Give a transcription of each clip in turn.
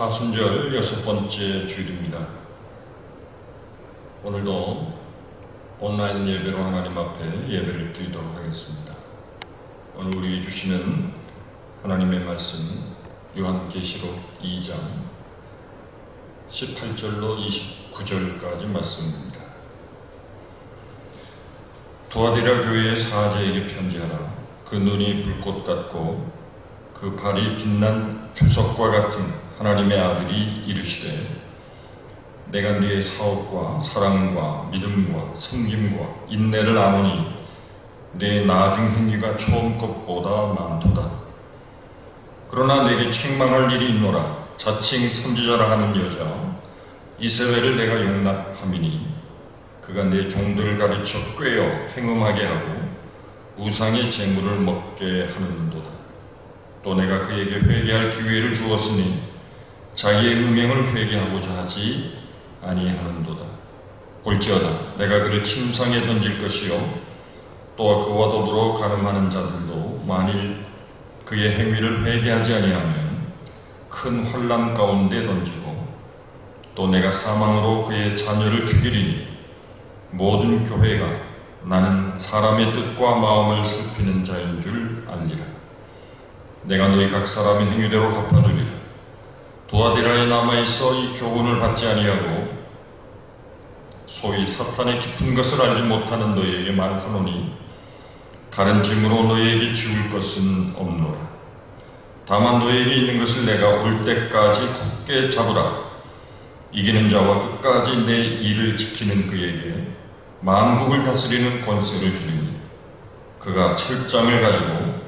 사순절 6번째 주일입니다. 오늘도 온라인 예배로 하나님 앞에 예배를 드리도록 하겠습니다. 오늘 우리에게 주시는 하나님의 말씀 요한계시록 2장 18절로 29절까지 말씀입니다. 두아디라 교회의 사제에게 편지하라. 그 눈이 불꽃 같고 그 발이 빛난 주석과 같은 하나님의 아들이 이르시되, 내가 네의 사업과 사랑과 믿음과 섬김과 인내를 아노니 네 나중 행위가 처음 것보다 많도다. 그러나 내게 책망할 일이 있노라. 자칭 선지자라 하는 여자 이세벨을 내가 용납함이니 그가 내 종들을 가르쳐 꾀어 행음하게 하고 우상의 재물을 먹게 하는도다. 또 내가 그에게 회개할 기회를 주었으니 자기의 음행을 회개하고자 하지 아니하는도다. 볼지어다, 내가 그를 침상에 던질 것이요 또한 그와 더불어 가늠하는 자들도 만일 그의 행위를 회개하지 아니하면 큰 환난 가운데 던지고, 또 내가 사망으로 그의 자녀를 죽이리니 모든 교회가 나는 사람의 뜻과 마음을 살피는 자인 줄 알리라. 내가 너희 각 사람의 행위대로 갚아주리라. 두아디라에 남아있어 이 교훈을 받지 아니하고 소위 사탄의 깊은 것을 알지 못하는 너희에게 말하노니 다른 짐으로 너희에게 지울 것은 없노라. 다만 너희에게 있는 것을 내가 올 때까지 굳게 잡으라. 이기는 자와 끝까지 내 일을 지키는 그에게 만국을 다스리는 권세를 주리니 그가 철장을 가지고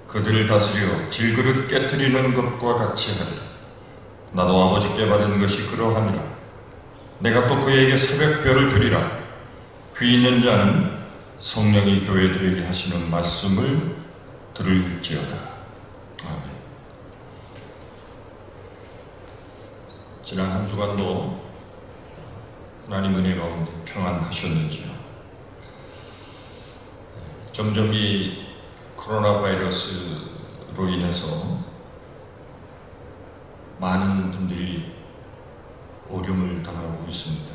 그들을 다스려 질그릇 깨뜨리는 것과 같이 하리라. 나도 아버지께 받은 것이 그러하니라. 내가 또 그에게 새벽별을 주리라. 귀 있는 자는 성령이 교회들에게 하시는 말씀을 들을지어다. 아멘. 지난 한 주간도 하나님 은혜 가운데 평안하셨는지요? 점점 이 코로나 바이러스로 인해서 많은 분들이 어려움을 당하고 있습니다.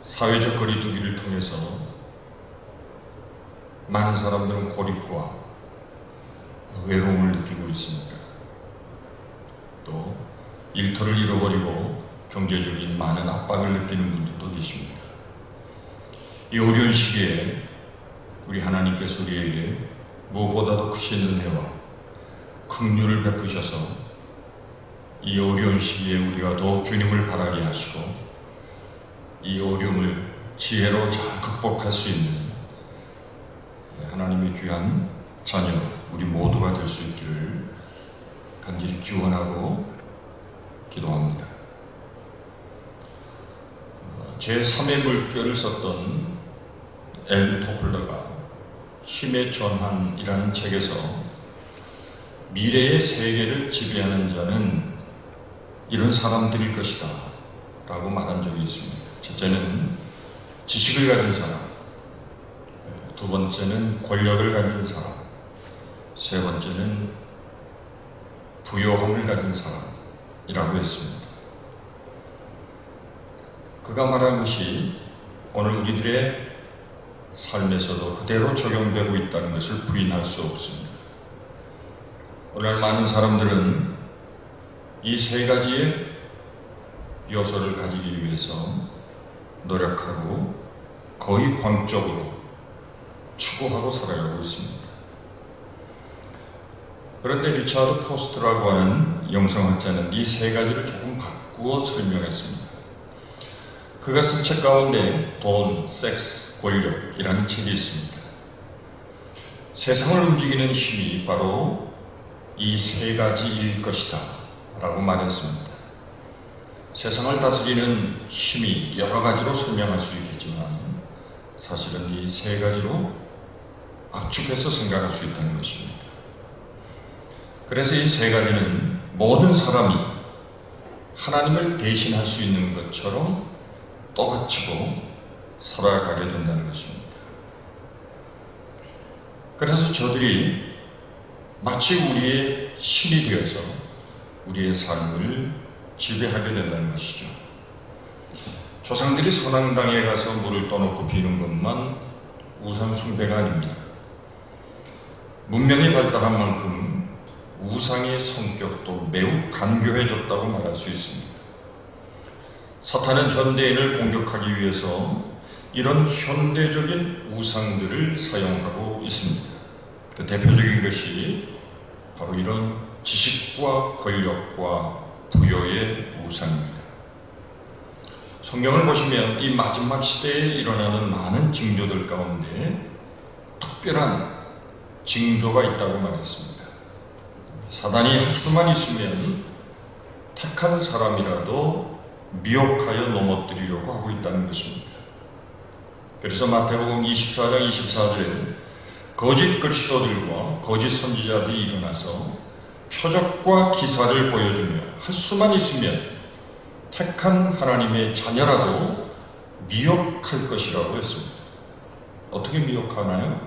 사회적 거리두기를 통해서 많은 사람들은 고립과 외로움을 느끼고 있습니다. 또 일터를 잃어버리고 경제적인 많은 압박을 느끼는 분들도 계십니다. 이 어려운 시기에 우리 하나님께서 우리에게 무엇보다도 크신 은혜와 긍휼을 베푸셔서 이 어려운 시기에 우리가 더욱 주님을 바라게 하시고 이 어려움을 지혜로 잘 극복할 수 있는 하나님의 귀한 자녀 우리 모두가 될 수 있기를 간절히 기원하고 기도합니다. 제3의 물결을 썼던 엘비 토플러가 힘의 전환이라는 책에서 미래의 세계를 지배하는 자는 이런 사람들일 것이다 라고 말한 적이 있습니다. 첫째는 지식을 가진 사람, 두 번째는 권력을 가진 사람, 세 번째는 부요함을 가진 사람이라고 했습니다. 그가 말한 것이 오늘 우리들의 삶에서도 그대로 적용되고 있다는 것을 부인할 수 없습니다. 오늘 많은 사람들은 이 세 가지의 요소를 가지기 위해서 노력하고 거의 광적으로 추구하고 살아가고 있습니다. 그런데 리차드 포스트라고 하는 영성학자는 이 세 가지를 조금 바꾸어 설명했습니다. 그가 쓴 책 가운데 돈, 섹스, 권력이라는 책이 있습니다. 세상을 움직이는 힘이 바로 이 세 가지일 것이다 라고 말했습니다. 세상을 다스리는 힘이 여러 가지로 설명할 수 있겠지만 사실은 이 세 가지로 압축해서 생각할 수 있다는 것입니다. 그래서 이 세 가지는 모든 사람이 하나님을 대신할 수 있는 것처럼 떠받치고 살아가게 된다는 것입니다. 그래서 저들이 마치 우리의 신이 되어서 우리의 삶을 지배하게 된다는 것이죠. 조상들이 선앙당에 가서 물을 떠놓고 비는 것만 우상 숭배가 아닙니다. 문명이 발달한 만큼 우상의 성격도 매우 간교해졌다고 말할 수 있습니다. 사탄은 현대인을 공격하기 위해서 이런 현대적인 우상들을 사용하고 있습니다. 그 대표적인 것이 바로 이런 지식과 권력과 부여의 우상입니다. 성경을 보시면 이 마지막 시대에 일어나는 많은 징조들 가운데 특별한 징조가 있다고 말했습니다. 사단이 할 수만 있으면 택한 사람이라도 미혹하여 넘어뜨리려고 하고 있다는 것입니다. 그래서 마태복음 24장 24절에 거짓 그리스도들과 거짓 선지자들이 일어나서 표적과 기사를 보여주며 할 수만 있으면 택한 하나님의 자녀라도 미혹할 것이라고 했습니다. 어떻게 미혹하나요?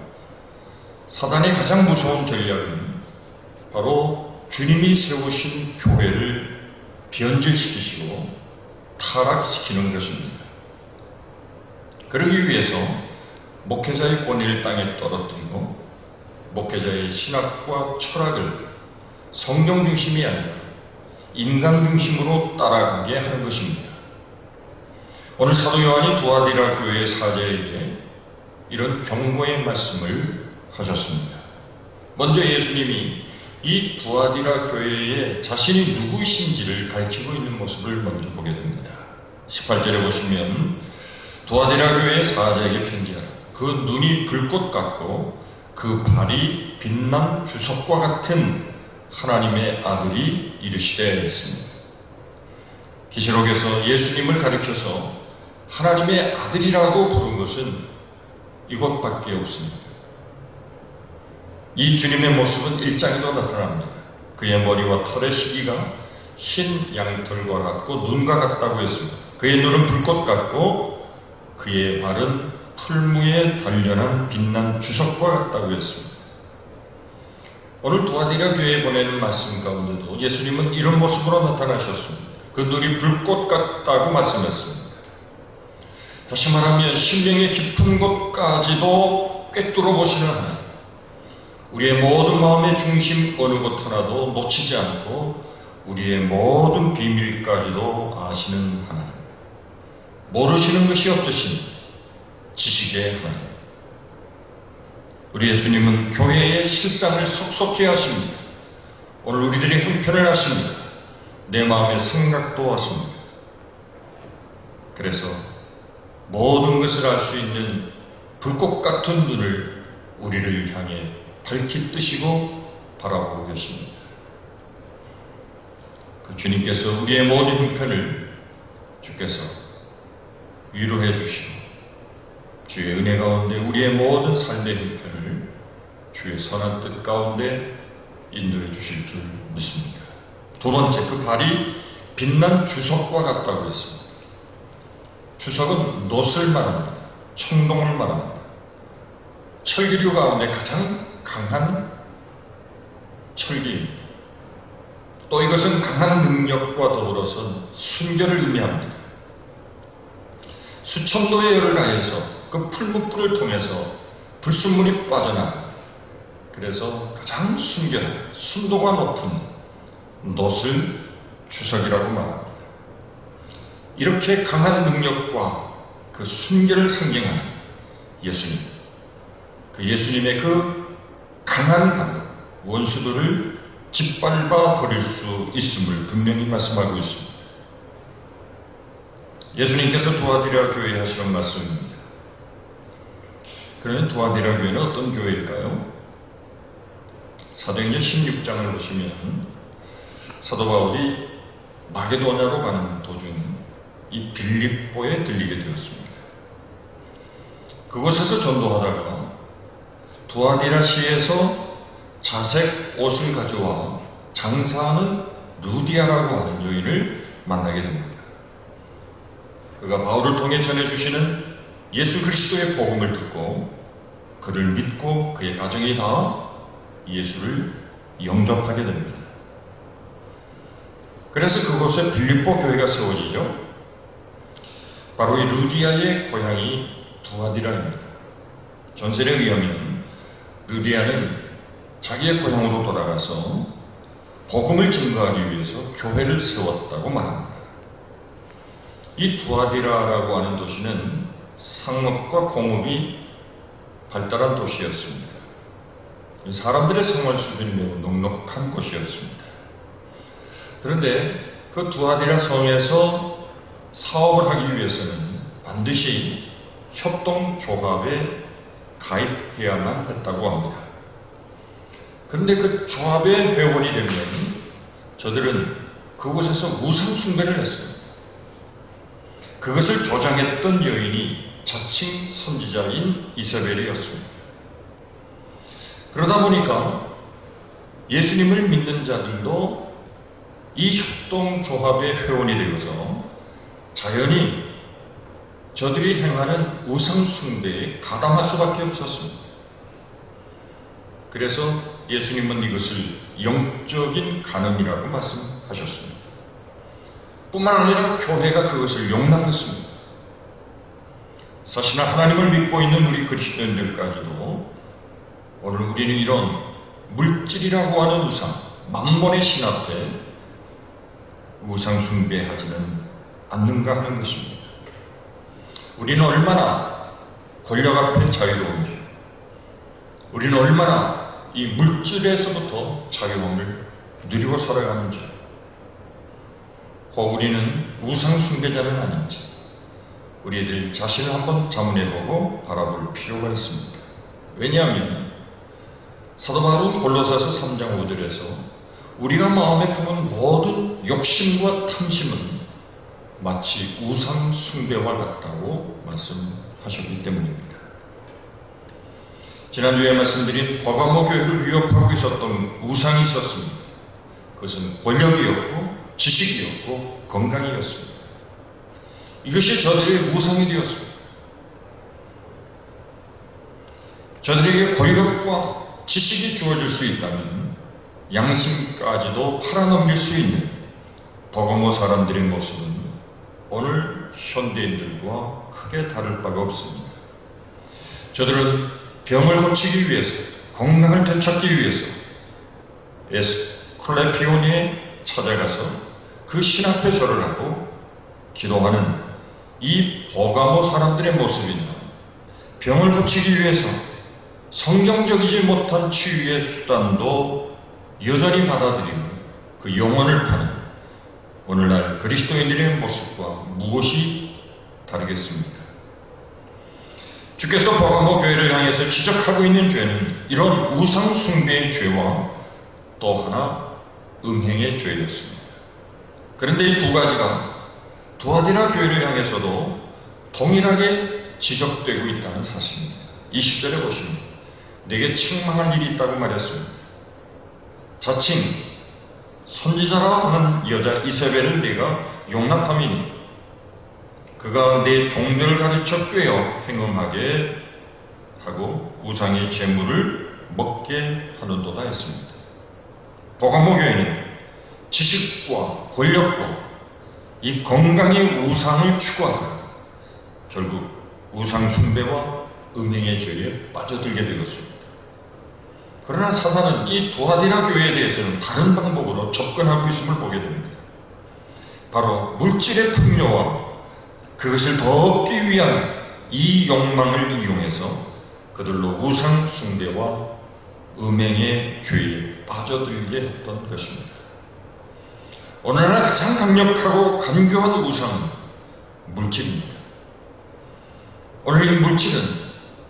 사단의 가장 무서운 전략은 바로 주님이 세우신 교회를 변질시키시고 타락시키는 것입니다. 그러기 위해서 목회자의 권위를 땅에 떨어뜨리고 목회자의 신학과 철학을 성경 중심이 아니라 인간 중심으로 따라가게 하는 것입니다. 오늘 사도 요한이 두아디라 교회의 사제에게 이런 경고의 말씀을 하셨습니다. 먼저 예수님이 이 두아디라 교회에 자신이 누구이신지를 밝히고 있는 모습을 먼저 보게 됩니다. 18절에 보시면 두아디라 교회의 사제에게 편지하라. 그 눈이 불꽃 같고 그 발이 빛난 주석과 같은 하나님의 아들이 이르시되 했습니다. 계시록에서 예수님을 가리켜서 하나님의 아들이라고 부른 것은 이것밖에 없습니다. 이 주님의 모습은 1장에도 나타납니다. 그의 머리와 털의 희기가 흰 양털과 같고 눈과 같다고 했습니다. 그의 눈은 불꽃 같고 그의 발은 풀무에 단련한 빛난 주석과 같다고 했습니다. 오늘 두아디라 교회에 보내는 말씀 가운데도 예수님은 이런 모습으로 나타나셨습니다. 그 눈이 불꽃 같다고 말씀했습니다. 다시 말하면 심령의 깊은 곳까지도 꿰뚫어 보시는 하나님, 우리의 모든 마음의 중심 어느 곳 하나도 놓치지 않고 우리의 모든 비밀까지도 아시는 하나님, 모르시는 것이 없으신 지식의 하나님, 우리 예수님은 교회의 실상을 속속히 하십니다. 오늘 우리들의 형편을 아십니다. 내 마음의 생각도 아십니다. 그래서 모든 것을 알 수 있는 불꽃 같은 눈을 우리를 향해 밝히 뜨시고 바라보고 계십니다. 그 주님께서 우리의 모든 형편을 주께서 위로해 주시고 주의 은혜 가운데 우리의 모든 삶의 형편을 주의 선한 뜻 가운데 인도해 주실 줄 믿습니다. 두 번째, 그 발이 빛난 주석과 같다고 했습니다. 주석은 놋을 말합니다. 청동을 말합니다. 철기류 가운데 가장 강한 철기입니다. 또 이것은 강한 능력과 더불어서 순결을 의미합니다. 수천 도의 열을 가해서 그 풀무불을 통해서 불순물이 빠져나가, 그래서 가장 순결한 순도가 높은 놋을 주석이라고 말합니다. 이렇게 강한 능력과 그 순결을 상징하는 예수님, 그 예수님의 그 강한 발로 원수들을 짓밟아 버릴 수 있음을 분명히 말씀하고 있습니다. 예수님께서 두아디라 교회에 하시는 말씀입니다. 그러면 두아디라 교회는 어떤 교회일까요? 사도행전 16장을 보시면 사도 바울이 마게도냐로 가는 도중 이 빌립보에 들리게 되었습니다. 그곳에서 전도하다가 두아디라시에서 자색 옷을 가져와 장사하는 루디아라고 하는 여인을 만나게 됩니다. 그가 바울을 통해 전해주시는 예수 그리스도의 복음을 듣고 그를 믿고 그의 가정이 다 예수를 영접하게 됩니다. 그래서 그곳에 빌립보 교회가 세워지죠. 바로 이 루디아의 고향이 두아디라입니다. 전설에 의하면 루디아는 자기의 고향으로 돌아가서 복음을 증거하기 위해서 교회를 세웠다고 말합니다. 이 두아디라라고 하는 도시는 상업과 공업이 발달한 도시였습니다. 사람들의 생활 수준이 매우 넉넉한 곳이었습니다. 그런데 그 두아디라 성에서 사업을 하기 위해서는 반드시 협동조합에 가입해야만 했다고 합니다. 그런데 그 조합의 회원이 되면 저들은 그곳에서 우상 숭배를 했습니다. 그것을 조장했던 여인이 자칭 선지자인 이세벨이었습니다. 그러다 보니까 예수님을 믿는 자들도 이 협동조합의 회원이 되어서 자연히 저들이 행하는 우상 숭배에 가담할 수밖에 없었습니다. 그래서 예수님은 이것을 영적인 간음이라고 말씀하셨습니다. 뿐만 아니라 교회가 그것을 용납했습니다. 사실 하나님을 믿고 있는 우리 그리스도인들까지도 오늘 우리는 이런 물질이라고 하는 우상, 만몬의 신 앞에 우상 숭배하지는 않는가 하는 것입니다. 우리는 얼마나 권력 앞에 자유로운지, 우리는 얼마나 이 물질에서부터 자유함을 누리고 살아가는지, 혹 우리는 우상 숭배자는 아닌지 우리들 자신을 한번 자문해보고 바라볼 필요가 있습니다. 왜냐하면 사도 바울은 골로새서 3장 5절에서 우리가 마음에 품은 모든 욕심과 탐심은 마치 우상 숭배와 같다고 말씀하셨기 때문입니다. 지난주에 말씀드린 버가모 교회를 위협하고 있었던 우상이 있었습니다. 그것은 권력이었고 지식이었고 건강이었습니다. 이것이 저들의 우상이 되었습니다. 저들에게 권력과 지식이 주어질 수 있다면 양심까지도 팔아넘길 수 있는 버가모 사람들의 모습은 오늘 현대인들과 크게 다를 바가 없습니다. 저들은 병을 고치기 위해서, 건강을 되찾기 위해서 에스클레피오니에 찾아가서 그 신 앞에 절을 하고 기도하는 이 버가모 사람들의 모습이나 병을 고치기 위해서 성경적이지 못한 치유의 수단도 여전히 받아들이며 그 영혼을 파는 오늘날 그리스도인들의 모습과 무엇이 다르겠습니까? 주께서 버가모 교회를 향해서 지적하고 있는 죄는 이런 우상 숭배의 죄와 또 하나 음행의 죄였습니다. 그런데 이 두 가지가 두아디라 교회를 향해서도 동일하게 지적되고 있다는 사실입니다. 20절에 보시면 내게 책망할 일이 있다고 말했습니다. 자칭 선지자라 하는 여자 이세벨을 내가 용납함이니 그가 내 종들을 가르쳐 꿰어 행음하게 하고 우상의 재물을 먹게 하는도다 했습니다. 버가모 교회는 지식과 권력과 이 건강의 우상을 추구하다가 결국 우상 숭배와 음행의 죄에 빠져들게 되었습니다. 그러나 사단은 이 두아디라 교회에 대해서는 다른 방법으로 접근하고 있음을 보게 됩니다. 바로 물질의 풍요와 그것을 더 얻기 위한 이 욕망을 이용해서 그들로 우상 숭배와 음행의 죄에 빠져들게 했던 것입니다. 오늘날 가장 강력하고 간교한 우상은 물질입니다. 오늘 이 물질은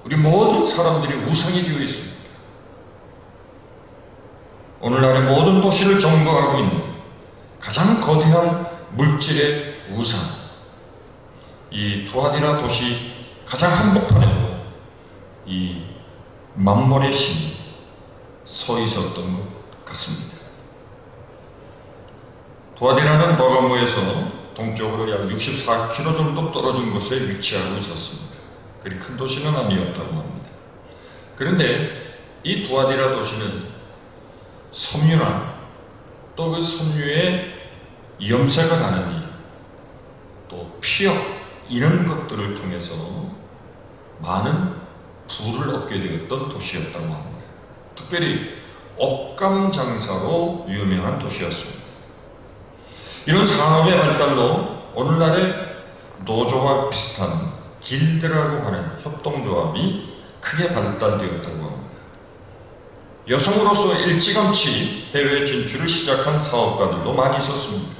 우리 모든 사람들이 우상이 되어 있습니다. 오늘날의 모든 도시를 점거하고 있는 가장 거대한 물질의 우상, 이 두아디라 도시 가장 한복판에도 이 만몬의 신이 서 있었던 것 같습니다. 두아디라는 버가모에서 동쪽으로 약 64km 정도 떨어진 곳에 위치하고 있었습니다. 그리 큰 도시는 아니었다고 합니다. 그런데 이 두아디라 도시는 섬유나 또 그 섬유에 염색을 하는 일, 또 피역 이런 것들을 통해서 많은 부를 얻게 되었던 도시였다고 합니다. 특별히 옷감 장사로 유명한 도시였습니다. 이런 산업의 발달로 오늘날의 노조와 비슷한 길드라고 하는 협동조합이 크게 발달되었다고 합니다. 여성으로서 일찌감치 해외 진출을 시작한 사업가들도 많이 있었습니다.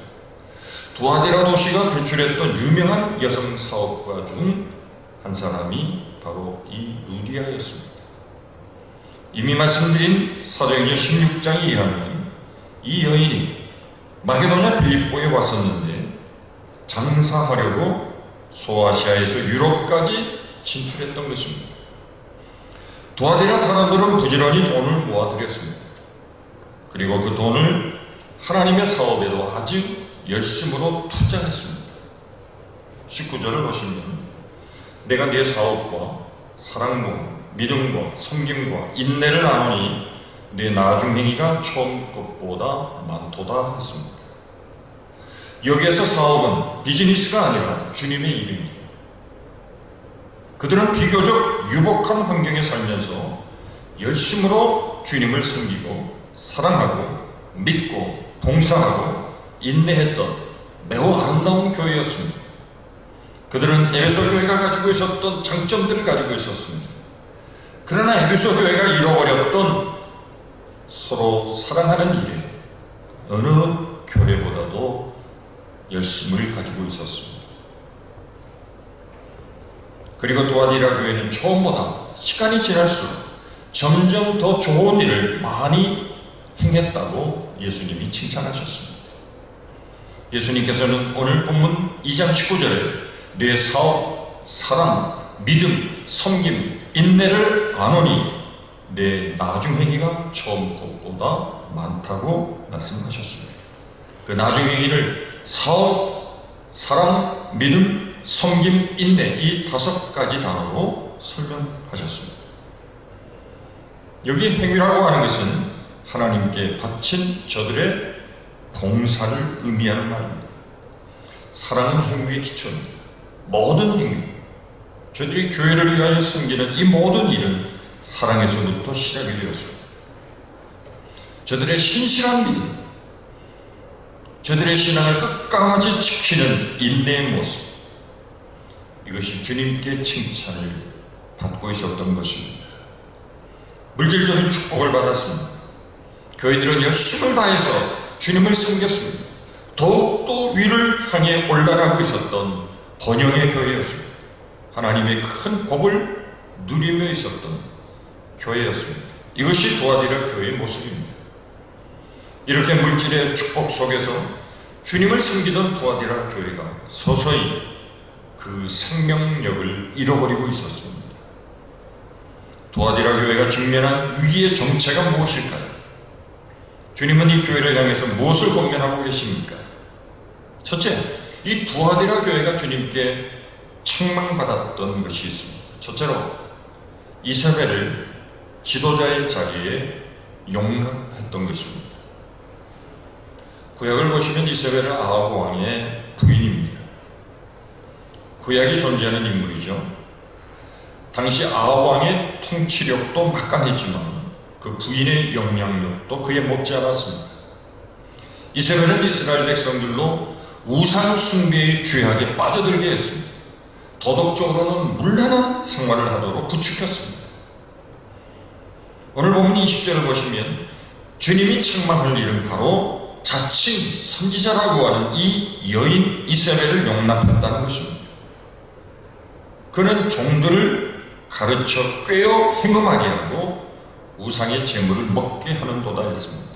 두아디라 도시가 배출했던 유명한 여성 사업가 중 한 사람이 바로 이 루디아였습니다. 이미 말씀드린 사도행전 16장에 의하면 이 여인이 마게도냐 빌립보에 왔었는데 장사하려고 소아시아에서 유럽까지 진출했던 것입니다. 두아디라 사람들은 부지런히 돈을 모아들였습니다. 그리고 그 돈을 하나님의 사업에도 아주 열심으로 투자했습니다. 19절을 보시면 내가 네 사업과 사랑과 믿음과 섬김과 인내를 아노니 네 나중 행위가 처음 것보다 많도다 했습니다. 여기에서 사업은 비즈니스가 아니라 주님의 일입니다. 그들은 비교적 유복한 환경에 살면서 열심으로 주님을 섬기고 사랑하고 믿고 봉사하고 인내했던 매우 아름다운 교회였습니다. 그들은 에베소 교회가 가지고 있었던 장점들을 가지고 있었습니다. 그러나 에베소 교회가 잃어버렸던 서로 사랑하는 일에 어느 교회보다도 열심을 가지고 있었습니다. 그리고 두아디라 교회는 처음보다 시간이 지날수록 점점 더 좋은 일을 많이 행했다고 예수님이 칭찬하셨습니다. 예수님께서는 오늘 본문 2장 19절에 내 사업, 사랑, 믿음, 섬김, 인내를 아노니 내 나중 행위가 처음 것보다 많다고 말씀하셨습니다. 그 나중 행위를 사업, 사랑, 믿음, 섬김, 인내 이 5가지 단어로 설명하셨습니다. 여기 행위라고 하는 것은 하나님께 바친 저들의 봉사를 의미하는 말입니다. 사랑은 행위의 기초입니다. 모든 행위, 저들이 교회를 위하여 섬기는 이 모든 일은 사랑에서부터 시작이 되었습니다. 저들의 신실한 믿음, 저들의 신앙을 끝까지 지키는 인내의 모습, 이것이 주님께 칭찬을 받고 있었던 것입니다. 물질적인 축복을 받았습니다. 교회들은 열심을 다해서 주님을 섬겼습니다. 더욱더 위를 향해 올라가고 있었던 번영의 교회였습니다. 하나님의 큰 복을 누리며 있었던 교회였습니다. 이것이 두아디라 교회의 모습입니다. 이렇게 물질의 축복 속에서 주님을 섬기던 두아디라 교회가 서서히 그 생명력을 잃어버리고 있었습니다. 두아디라 교회가 직면한 위기의 정체가 무엇일까요? 주님은 이 교회를 향해서 무엇을 권면하고 계십니까? 첫째, 이 두아디라 교회가 주님께 책망받았던 것이 있습니다. 첫째로 이세벨을 지도자의 자리에 용납했던 것입니다. 구약을 보시면 이세벨은 아합 왕의 부인입니다. 구약이 존재하는 인물이죠. 당시 아합 왕의 통치력도 막강했지만 그 부인의 영향력도 그에 못지않았습니다. 이세벨은 이스라엘 백성들로 우상 숭배의 죄악에 빠져들게 했습니다. 도덕적으로는 문란한 생활을 하도록 부추겼습니다. 오늘 본문 20절을 보시면 주님이 책망할 일은 바로 자칭 선지자라고 하는 이 여인 이세벨을 용납했다는 것입니다. 그는 종들을 가르쳐 꿰어 행음하게 하고 우상의 재물을 먹게 하는 도다 했습니다.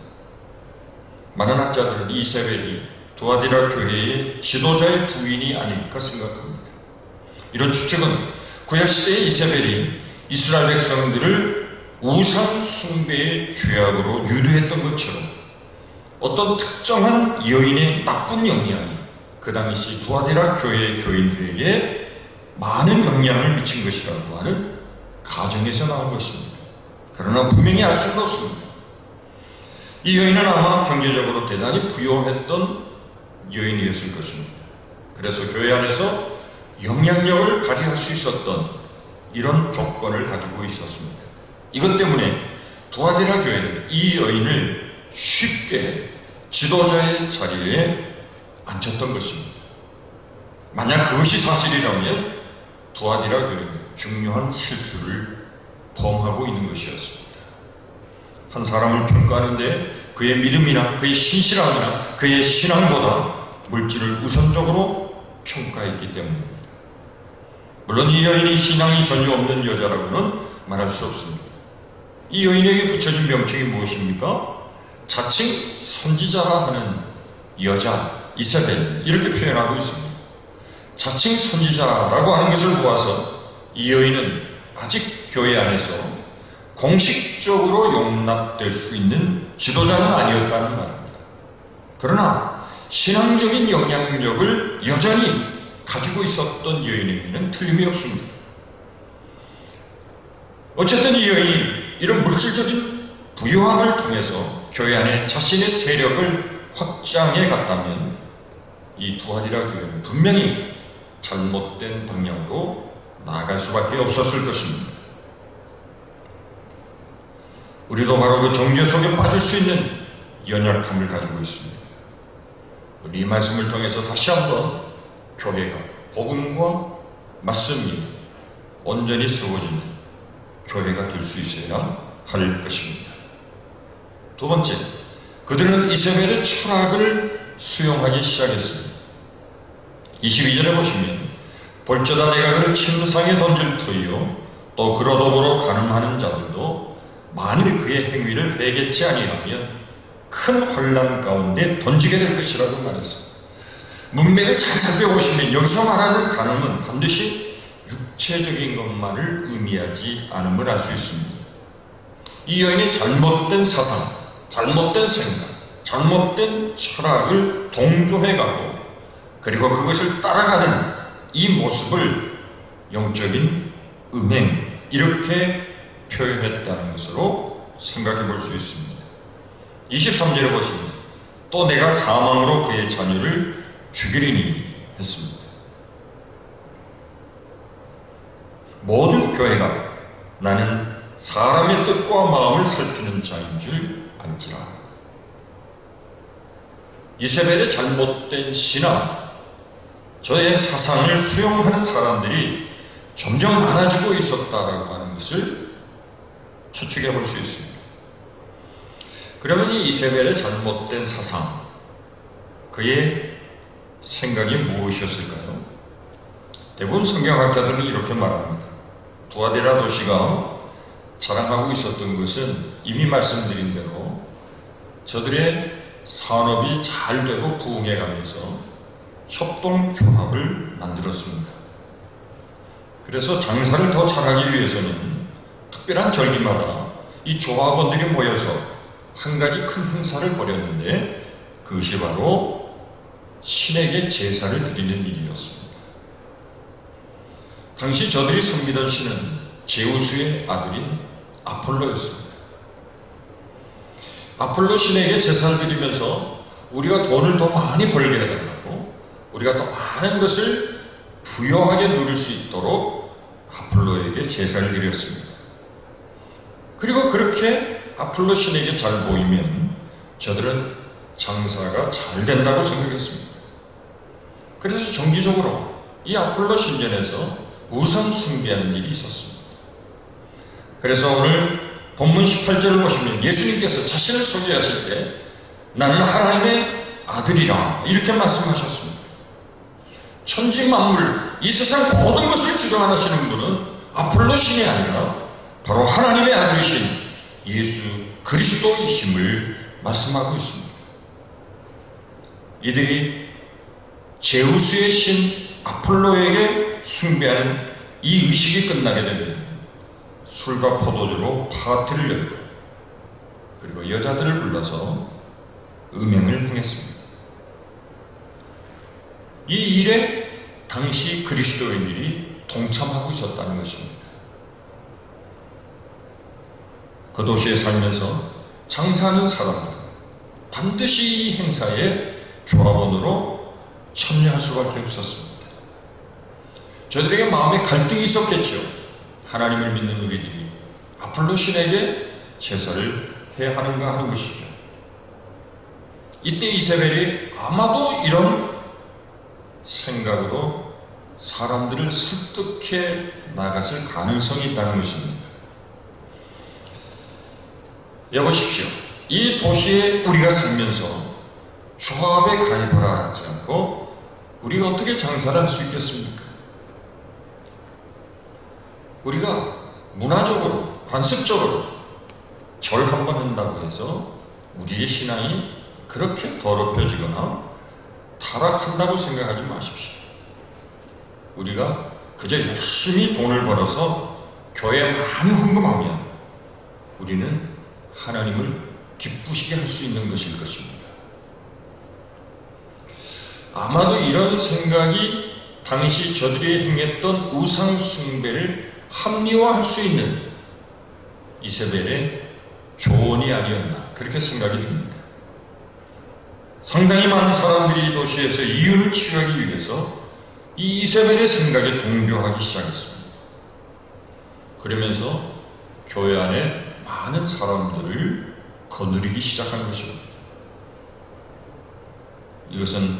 많은 학자들은 이세벨이 두아디라 교회의 지도자의 부인이 아닐까 생각합니다. 이런 추측은 구약시대의 이세벨이 이스라엘 백성들을 우상 숭배의 죄악으로 유도했던 것처럼 어떤 특정한 여인의 나쁜 영향이 그 당시 두아디라 교회의 교인들에게 많은 영향을 미친 것이라고 하는 가정에서 나온 것입니다. 그러나 분명히 알 수가 없습니다. 이 여인은 아마 경제적으로 대단히 부유했던 여인이었을 것입니다. 그래서 교회 안에서 영향력을 발휘할 수 있었던 이런 조건을 가지고 있었습니다. 이것 때문에 두아디라 교회는 이 여인을 쉽게 지도자의 자리에 앉혔던 것입니다. 만약 그것이 사실이라면 두아디라 교회는 중요한 실수를 범하고 있는 것이었습니다. 한 사람을 평가하는데 그의 믿음이나 그의 신실함이나 그의 신앙보다 물질을 우선적으로 평가했기 때문입니다. 물론 이 여인이 신앙이 전혀 없는 여자라고는 말할 수 없습니다. 이 여인에게 붙여진 명칭이 무엇입니까? 자칭 선지자라 하는 여자 이세벨, 이렇게 표현하고 있습니다. 자칭 선지자라고 하는 것을 보아서 이 여인은 아직 교회 안에서 공식적으로 용납될 수 있는 지도자는 아니었다는 말입니다. 그러나 신앙적인 영향력을 여전히 가지고 있었던 여인에게는 틀림이 없습니다. 어쨌든 이 여인이 이런 물질적인 부유함을 통해서 교회 안에 자신의 세력을 확장해 갔다면 이 두아디라 교회는 분명히 잘못된 방향으로 나아갈 수밖에 없었을 것입니다. 우리도 바로 그 정죄 속에 빠질 수 있는 연약함을 가지고 있습니다. 이 말씀을 통해서 다시 한번 교회가 복음과 말씀이 온전히 세워지는 교회가 될 수 있어야 할 것입니다. 두 번째, 그들은 이세벨의 철학을 수용하기 시작했습니다. 22절에 보시면 볼지어다 내가 그를 침상에 던질 터이요 또 그로 더불어 가늠하는 자들도 만일 그의 행위를 회개치 아니하면 큰 혼란 가운데 던지게 될 것이라고 말했습니다. 문맥을 잘 살펴보시면 여기서 말하는 간음은 반드시 육체적인 것만을 의미하지 않음을 알 수 있습니다. 이 여인이 잘못된 사상, 잘못된 생각, 잘못된 철학을 동조해가고 그리고 그것을 따라가는 이 모습을 영적인 음행, 이렇게 표현했다는 것으로 생각해 볼 수 있습니다. 23절에 보시면 또 내가 사망으로 그의 자녀를 죽이리니 했습니다. 모든 교회가 나는 사람의 뜻과 마음을 살피는 자인 줄 알지라. 이세벨의 잘못된 신앙, 저의 사상을 수용하는 사람들이 점점 많아지고 있었다라고 하는 것을 추측해 볼 수 있습니다. 그러면 이 이세벨의 잘못된 사상, 그의 생각이 무엇이었을까요? 대부분 성경학자들은 이렇게 말합니다. 두아디라 도시가 자랑하고 있었던 것은 이미 말씀드린 대로 저들의 산업이 잘 되고 부흥해 가면서 협동조합을 만들었습니다. 그래서 장사를 더 잘하기 위해서는 특별한 절기마다 이 조합원들이 모여서 한 가지 큰 행사를 벌였는데 그것이 바로 신에게 제사를 드리는 일이었습니다. 당시 저들이 섬기던 신은 제우스의 아들인 아폴로였습니다. 아폴로 신에게 제사를 드리면서 우리가 돈을 더 많이 벌게 해달라고, 우리가 더 많은 것을 부여하게 누릴 수 있도록 아폴로에게 제사를 드렸습니다. 그리고 그렇게 아폴로 신에게 잘 보이면 저들은 장사가 잘 된다고 생각했습니다. 그래서 정기적으로 이 아폴로 신전에서 우상 숭배하는 일이 있었습니다. 그래서 오늘 본문 18절을 보시면 예수님께서 자신을 소개하실 때 나는 하나님의 아들이라 이렇게 말씀하셨습니다. 천지 만물, 이 세상 모든 것을 주장하시는 분은 아폴로 신이 아니라 바로 하나님의 아들이신 예수 그리스도이심을 말씀하고 있습니다. 이들이 제우스의 신 아폴로에게 숭배하는 이 의식이 끝나게 되면 술과 포도주로 파티를 열고 그리고 여자들을 불러서 음행을 행했습니다. 이 일에 당시 그리스도인들이 동참하고 있었다는 것입니다. 그 도시에 살면서 장사하는 사람들, 반드시 이 행사에 조합원으로 참여할 수밖에 없었습니다. 저들에게 마음에 갈등이 있었겠죠. 하나님을 믿는 우리들이 아폴로 신에게 제사를 해야 하는가 하는 것이죠. 이때 이세벨이 아마도 이런 생각으로 사람들을 설득해 나갔을 가능성이 있다는 것입니다. 여보십시오. 이 도시에 우리가 살면서 조합에 가입을 하지 않고 우리가 어떻게 장사를 할 수 있겠습니까? 우리가 문화적으로, 관습적으로 절 한번 한다고 해서 우리의 신앙이 그렇게 더럽혀지거나 타락한다고 생각하지 마십시오. 우리가 그저 열심히 돈을 벌어서 교회에 많이 헌금하면 우리는 하나님을 기쁘시게 할 수 있는 것일 것입니다. 아마도 이런 생각이 당시 저들이 행했던 우상 숭배를 합리화할 수 있는 이세벨의 조언이 아니었나 그렇게 생각이 듭니다. 상당히 많은 사람들이 이 도시에서 이윤을 취하기 위해서 이 이세벨의 생각에 동조하기 시작했습니다. 그러면서 교회 안에 많은 사람들을 거느리기 시작한 것입니다. 이것은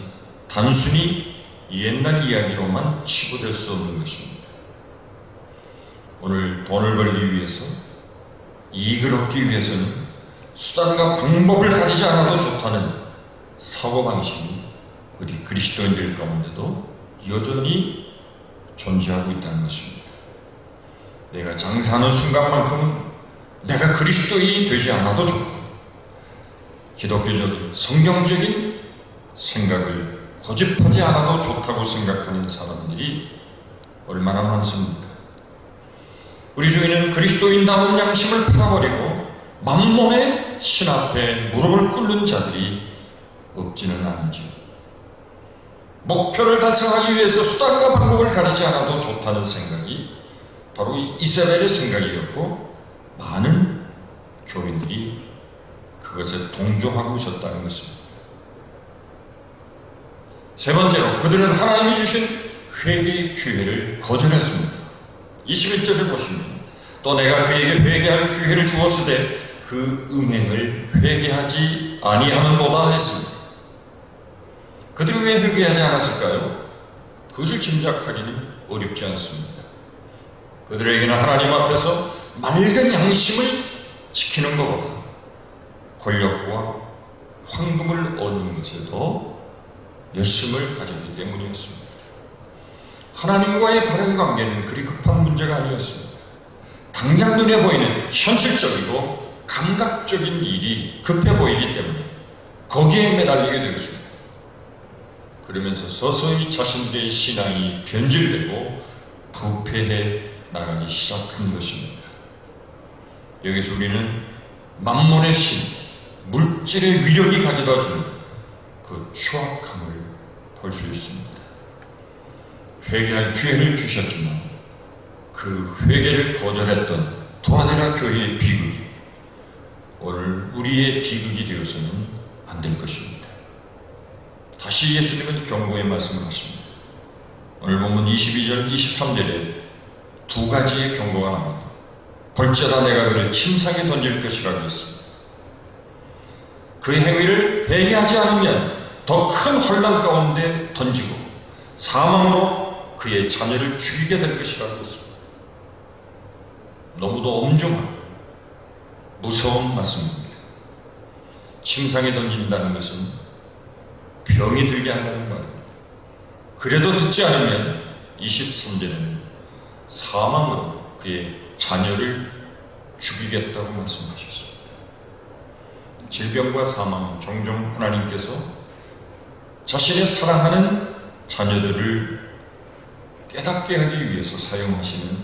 단순히 옛날 이야기로만 치부될 수 없는 것입니다. 오늘 돈을 벌기 위해서, 이익을 얻기 위해서는 수단과 방법을 가지지 않아도 좋다는 사고방식이 우리 그리스도인들 가운데도 여전히 존재하고 있다는 것입니다. 내가 장사하는 순간만큼은 내가 그리스도인이 되지 않아도 좋고 기독교적인 성경적인 생각을 고집하지 않아도 좋다고 생각하는 사람들이 얼마나 많습니까? 우리 주인은 그리스도인다운 양심을 팔아버리고 만몬의 신 앞에 무릎을 꿇는 자들이 없지는 않은지, 목표를 달성하기 위해서 수단과 방법을 가리지 않아도 좋다는 생각이 바로 이세벨의 생각이었고 많은 교인들이 그것에 동조하고 있었다는 것입니다. 세 번째로 그들은 하나님이 주신 회개의 기회를 거절했습니다. 21절을 보시면 또 내가 그에게 회개할 기회를 주었으되 그 음행을 회개하지 아니하는도다 했습니다. 그들이 왜 회개하지 않았을까요? 그것을 짐작하기는 어렵지 않습니다. 그들에게는 하나님 앞에서 맑은 양심을 지키는 것보다 권력과 황금을 얻는 것에 더 열심을 가졌기 때문이었습니다. 하나님과의 바른 관계는 그리 급한 문제가 아니었습니다. 당장 눈에 보이는 현실적이고 감각적인 일이 급해 보이기 때문에 거기에 매달리게 되었습니다. 그러면서 서서히 자신들의 신앙이 변질되고 부패해 나가기 시작한 것입니다. 여기서 우리는 만몬의 신, 물질의 위력이 가져다주는 그 추악함을 볼 수 있습니다. 회개할 기회를 주셨지만 그 회개를 거절했던 두아데라 교회의 비극이 오늘 우리의 비극이 되어서는 안 될 것입니다. 다시 예수님은 경고의 말씀을 하십니다. 오늘 본문 22절, 23절에 두 가지의 경고가 나옵니다. 벌죄다 내가 그를 침상에 던질 것이라고 했습니다. 그 행위를 회개하지 않으면 더 큰 혼란 가운데 던지고 사망으로 그의 자녀를 죽이게 될 것이라고 했습니다. 너무도 엄중하고 무서운 말씀입니다. 침상에 던진다는 것은 병이 들게 한다는 말입니다. 그래도 듣지 않으면 23절에는 사망으로 그의 자녀를 죽이겠다고 말씀하셨습니다. 질병과 사망은 종종 하나님께서 자신의 사랑하는 자녀들을 깨닫게 하기 위해서 사용하시는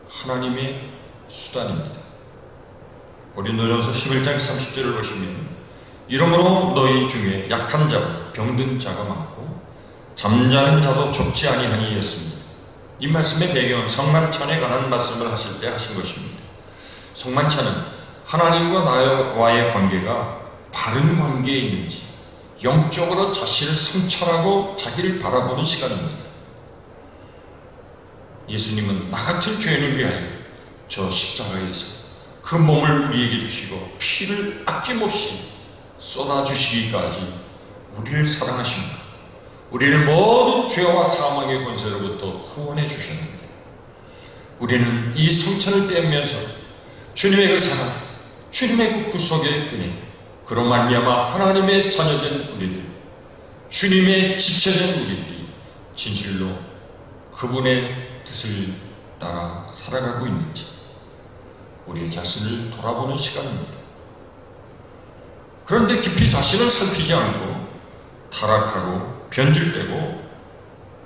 하나님의 수단입니다. 고린도전서 11장 30절을 보시면 이러므로 너희 중에 약한 자와 병든 자가 많고 잠자는 자도 좁지 아니하니 였습니다. 이 말씀의 배경은 성만찬에 관한 말씀을 하실 때 하신 것입니다. 성만찬은 하나님과 나와의 관계가 바른 관계에 있는지 영적으로 자신을 성찰하고 자기를 바라보는 시간입니다. 예수님은 나 같은 죄인을 위하여 저 십자가에서 그 몸을 우리에게 주시고 피를 아낌없이 쏟아주시기까지 우리를 사랑하십니다. 우리를 모든 죄와 사망의 권세로부터 구원해 주셨는데 우리는 이 성찬을 떼면서 주님의 그 사랑, 주님의 그 구속의 은혜, 그로 말미암아 하나님의 자녀된 우리들, 주님의 지체된 우리들이 진실로 그분의 뜻을 따라 살아가고 있는지 우리의 자신을 돌아보는 시간입니다. 그런데 깊이 자신을 살피지 않고 타락하고 변질되고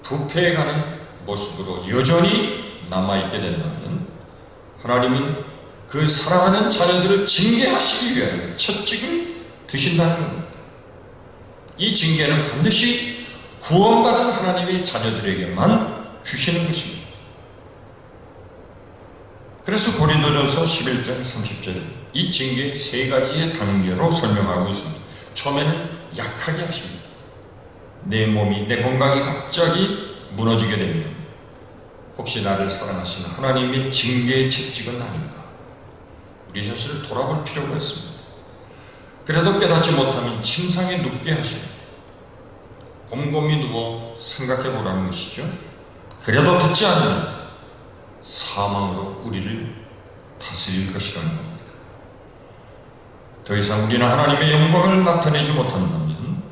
부패해가는 모습으로 여전히 남아있게 된다면 하나님은 그 사랑하는 자녀들을 징계하시기 위하여 채찍을 드신다는 겁니다. 이 징계는 반드시 구원받은 하나님의 자녀들에게만 주시는 것입니다. 그래서 고린도전서 11장 30절에 이 징계의 세 가지의 단계로 설명하고 있습니다. 처음에는 약하게 하십니다. 내 몸이, 내 건강이 갑자기 무너지게 되면 혹시 나를 사랑하시는 하나님의 징계의 채찍은 아닌가? 우리 자신을 돌아볼 필요가 있습니다. 그래도 깨닫지 못하면 침상에 눕게 하십니다. 곰곰이 누워 생각해 보라는 것이죠. 그래도 듣지 않으면 사망으로 우리를 다스릴 것이라는 겁니다. 더 이상 우리는 하나님의 영광을 나타내지 못한다면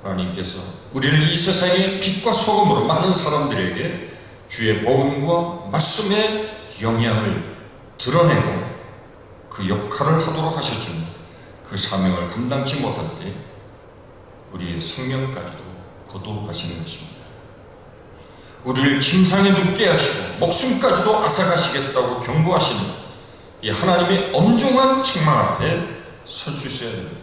하나님께서 우리를 이 세상의 빛과 소금으로 많은 사람들에게 주의 복음과 말씀의 영향을 드러내고 그 역할을 하도록 하셨지만 그 사명을 감당치 못할 때 우리의 생명까지도 거두가시는 것입니다. 우리를 침상에 눕게 하시고 목숨까지도 앗아가시겠다고 경고하시는 이 하나님의 엄중한 책망 앞에 설 수 있어야 됩니다.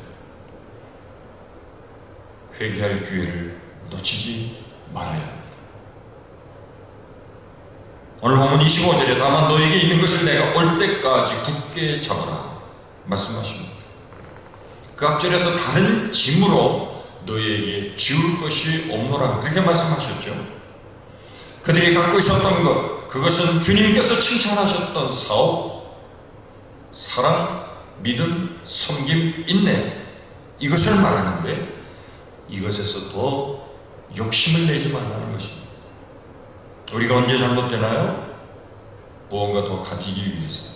회개할 기회를 놓치지 말아야 합니다. 오늘 보면 25절에 다만 너에게 있는 것을 내가 올 때까지 굳게 잡으라 말씀하십니다. 그 앞절에서 다른 짐으로 너에게 지울 것이 없노라 그렇게 말씀하셨죠. 그들이 갖고 있었던 것, 그것은 주님께서 칭찬하셨던 사업, 사랑, 믿음, 섬김, 인내, 이것을 말하는데 이것에서 더 욕심을 내지 말라는 것입니다. 우리가 언제 잘못되나요? 무언가 더 가지기 위해서,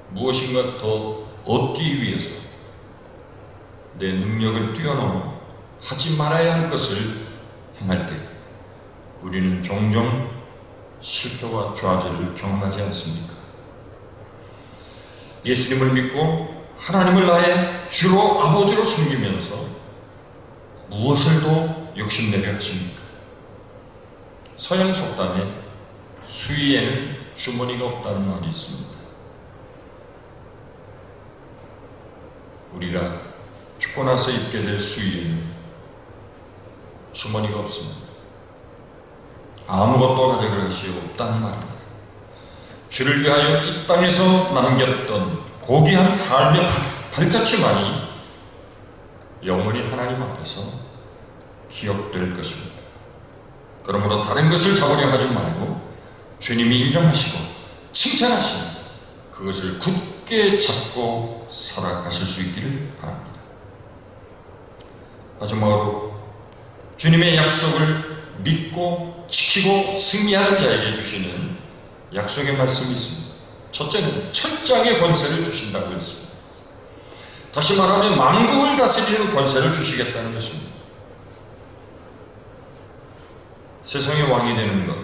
무엇인가 더 얻기 위해서 내 능력을 뛰어넘어 하지 말아야 할 것을 행할 때 우리는 종종 실패와 좌절을 경험하지 않습니까? 예수님을 믿고 하나님을 나의 주로 아버지로 섬기면서 무엇을 더 욕심내려 하십니까? 서양 속담에 수의에는 주머니가 없다는 말이 있습니다. 우리가 죽고 나서 입게 될 수의에는 주머니가 없습니다. 아무것도 가져갈 것이 없다는 말입니다. 주를 위하여 이 땅에서 남겼던 고귀한 삶의 발자취만이 영원히 하나님 앞에서 기억될 것입니다. 그러므로 다른 것을 잡으려 하지 말고 주님이 인정하시고 칭찬하시는 그것을 굳게 잡고 살아가실 수 있기를 바랍니다. 마지막으로 주님의 약속을 믿고 지키고 승리하는 자에게 주시는 약속의 말씀이 있습니다. 첫째는 철장의 권세를 주신다고 했습니다. 다시 말하면 만국을 다스리는 권세를 주시겠다는 것입니다. 세상의 왕이 되는 것,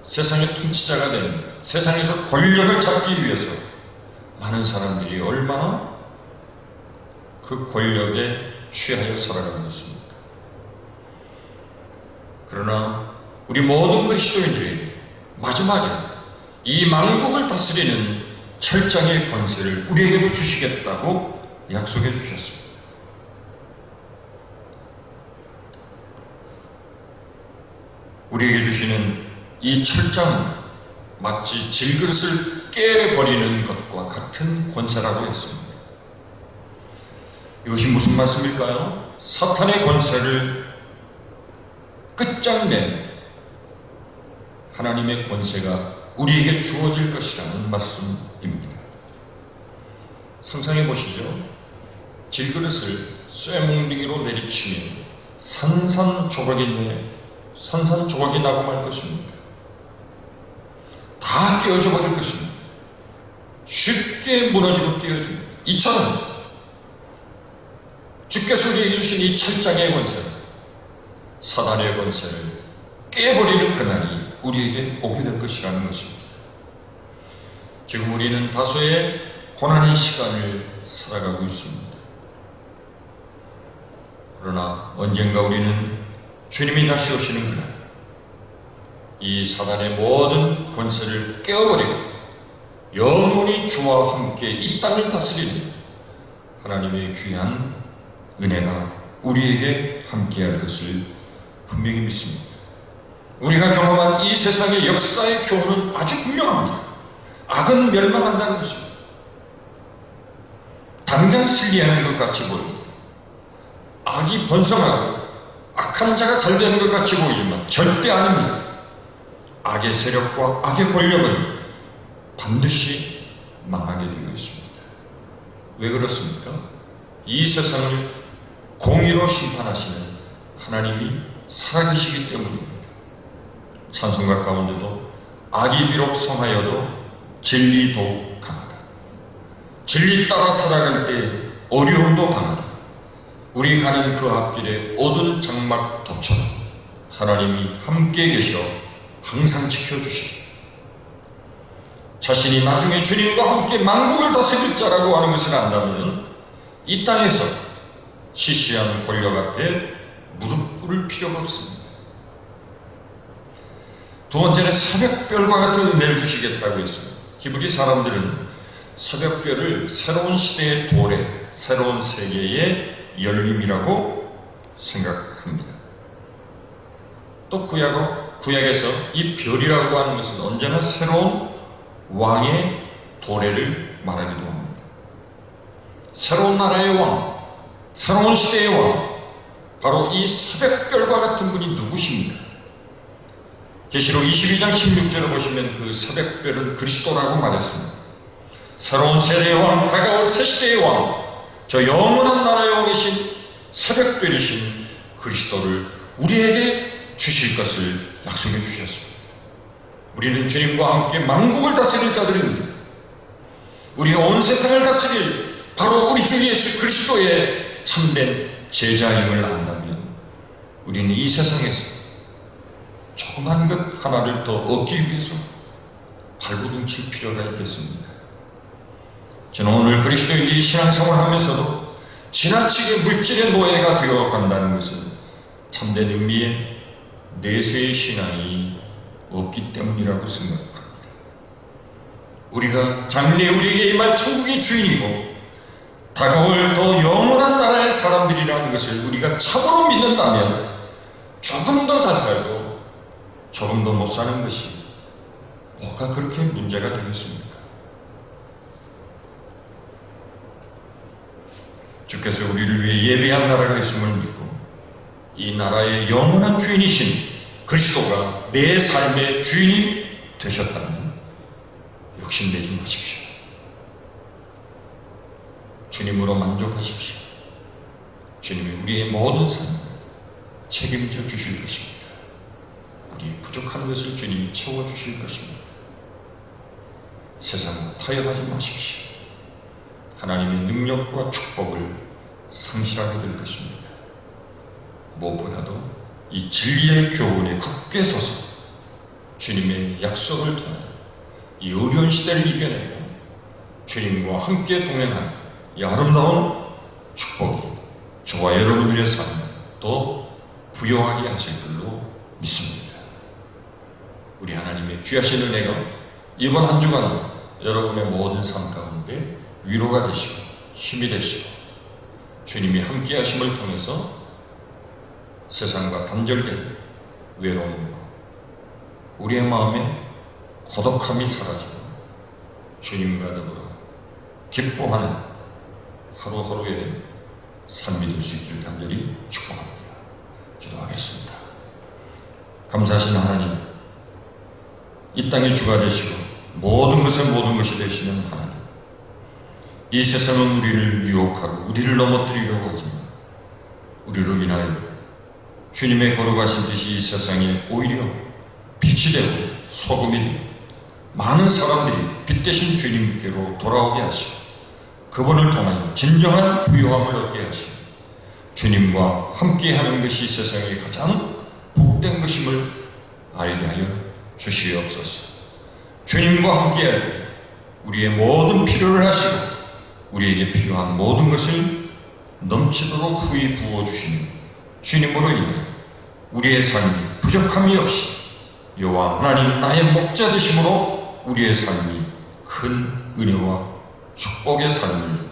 세상의 통치자가 되는 것, 세상에서 권력을 잡기 위해서 많은 사람들이 얼마나 그 권력에 취하여 살아가는 것입니다. 그러나 우리 모든 그리스도인들에게 마지막에 이 만국을 다스리는 철장의 권세를 우리에게도 주시겠다고 약속해 주셨습니다. 우리에게 주시는 이 철장은 마치 질그릇을 깨버리는 것과 같은 권세라고 했습니다. 이것이 무슨 말씀일까요? 사탄의 권세를 끝장내는 하나님의 권세가 우리에게 주어질 것이라는 말씀입니다. 상상해 보시죠. 질그릇을 쇠몽둥이로 내리치면 산산조각이 나고 말 것입니다. 다 깨어져 버릴 것입니다. 쉽게 무너지고 깨어집니다. 이처럼 주께서 우리에게 주신 이 철장의 권세를, 사단의 권세를 깨버리는 그날이 우리에게 오게 될 것이라는 것입니다. 지금 우리는 다소의 고난의 시간을 살아가고 있습니다. 그러나 언젠가 우리는 주님이 다시 오시는 그날, 이 사단의 모든 권세를 깨어버리고 영원히 주와 함께 이 땅을 다스리는 하나님의 귀한 은혜가 우리에게 함께할 것을 분명히 믿습니다. 우리가 경험한 이 세상의 역사의 교훈은 아주 분명합니다. 악은 멸망한다는 것입니다. 당장 승리하는 것 같이 보입니다. 악이 번성하고 악한 자가 잘 되는 것 같이 보이지만 절대 아닙니다. 악의 세력과 악의 권력은 반드시 망하게 되어 있습니다. 왜 그렇습니까? 이 세상을 공의로 심판하시는 하나님이 살아계시기 때문입니다. 찬송가 가운데도 악이 비록 성하여도 진리도 강하다. 진리 따라 살아갈 때 어려움도 당하다. 우리 가는 그 앞길에 어두운 장막 덮쳐도 하나님이 함께 계셔 항상 지켜주시리. 자신이 나중에 주님과 함께 만국을 다스릴 자라고 하는 것을 안다면 이 땅에서 시시한 권력 앞에 무릎 꿇을 필요가 없습니다. 두 번째는 새벽별과 같은 은혜를 주시겠다고 했습니다. 히브리 사람들은 새벽별을 새로운 시대의 도래, 새로운 세계의 열림이라고 생각합니다. 또 구약에서 이 별이라고 하는 것은 언제나 새로운 왕의 도래를 말하기도 합니다. 새로운 나라의 왕, 새로운 시대의 왕, 바로 이 새벽별과 같은 분이 누구십니까? 계시록 22장 16절을 보시면 그 새벽별은 그리스도라고 말했습니다. 새로운 세대의 왕, 다가올 새 시대의 왕, 저 영원한 나라의 왕이신 새벽별이신 그리스도를 우리에게 주실 것을 약속해 주셨습니다. 우리는 주님과 함께 만국을 다스릴 자들입니다. 우리가 온 세상을 다스릴 바로 우리 주 예수 그리스도의 참된 제자임을 안다면 우리는 이 세상에서 조그만 것 하나를 더 얻기 위해서 발버둥칠 필요가 있겠습니까? 저는 오늘 그리스도인들이 신앙생활을 하면서도 지나치게 물질의 노예가 되어 간다는 것은 참된 의미의 내세의 신앙이 없기 때문이라고 생각합니다. 우리가 장래 우리에게 임할 천국의 주인이고 다가올 더 영원한 나라의 사람들이라는 것을 우리가 참으로 믿는다면 조금 더 잘 살고 조금 더 못 사는 것이 뭐가 그렇게 문제가 되겠습니까? 주께서 우리를 위해 예비한 나라가 있음을 믿고 이 나라의 영원한 주인이신 그리스도가 내 삶의 주인이 되셨다면 욕심내지 마십시오. 주님으로 만족하십시오. 주님이 우리의 모든 삶을 책임져 주실 것입니다. 우리의 부족한 것을 주님이 채워주실 것입니다. 세상과 타협하지 마십시오. 하나님의 능력과 축복을 상실하게 될 것입니다. 무엇보다도 이 진리의 교훈에 굳게 서서 주님의 약속을 통해 이 어려운 시대를 이겨내고 주님과 함께 동행하는 이 아름다운 축복이 저와 여러분들의 삶을 더 부여하게 하실 줄로 믿습니다. 우리 하나님의 귀하신 은혜가 이번 한 주간 여러분의 모든 삶 가운데 위로가 되시고 힘이 되시고 주님이 함께 하심을 통해서 세상과 단절된 외로움과 우리의 마음에 고독함이 사라지고 주님과 더불어 기뻐하는 하루하루의 삶 믿을 수 있기를 간절히 축복합니다. 기도하겠습니다. 감사하신 하나님, 이 땅의 주가 되시고 모든 것의 모든 것이 되시는 하나님, 이 세상은 우리를 유혹하고 우리를 넘어뜨리려고 하지만 우리로 인하여 주님의 거룩하신 뜻이 이 세상에 오히려 빛이 되고 소금이 되고 많은 사람들이 빛 대신 주님께로 돌아오게 하시고 그분을 통하여 진정한 부요함을 얻게 하시고 주님과 함께하는 것이 세상에 가장 복된 것임을 알게 하여 주시옵소서. 주님과 함께할 때 우리의 모든 필요를 하시고 우리에게 필요한 모든 것을 넘치도록 후히 부어주시는 주님으로 인하여 우리의 삶이 부족함이 없이 여호와 하나님 나의 목자 되심으로 우리의 삶이 큰 은혜와 축복의 삶을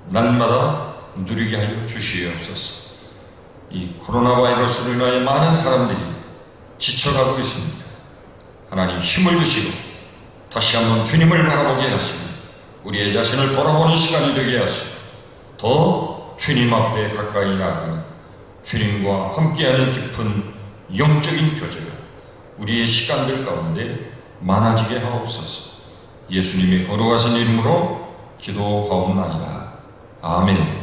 날마다 누리게 하여 주시옵소서. 이 코로나 바이러스로 인하여 많은 사람들이 지쳐가고 있습니다. 하나님 힘을 주시고 다시 한번 주님을 바라보게 하시고 우리의 자신을 돌아보는 시간이 되게 하시고 더 주님 앞에 가까이 나아가는 주님과 함께하는 깊은 영적인 교제가 우리의 시간들 가운데 많아지게 하옵소서. 예수님의 거룩하신 이름으로 기도하옵나이다. 아멘.